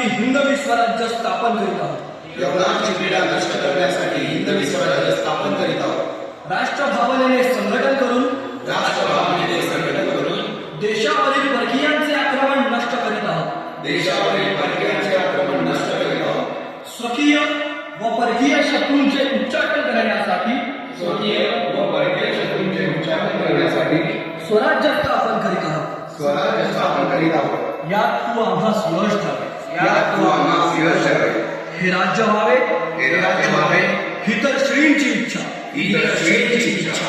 करण्यासाठी हिंदवी स्वराज्य स्थापन करीत आहोत। यवनाची पीडा नष्ट करण्यासाठी हिंदवी स्वराज्य स्थापन करीत आहोत। राष्ट्रभावनेने संघटन करून राष्ट्रभावनेने संघटन करून देशावरील परकीयांचे आक्रमण नष्ट करीत आहोत। देशावरील परकीयांचे आक्रमण नष्ट करीत आहोत। स्वकीय व परकीय शत्रूंचे उच्चाटन करण्यासाठी स्वकीय व परकीय शत्रूंचे उच्चाटन करण्यासाठी स्वराज्य स्थापन करीत आहोत। स्वराज्य स्थापन करीत आहोत। यात तू आम्हास यश ठरावे। यात तू आम्हास यश ठरावे। हे राज्य व्हावे, हे राज्य व्हावे ही तर श्रींची इच्छा। ही तर श्रींची इच्छा।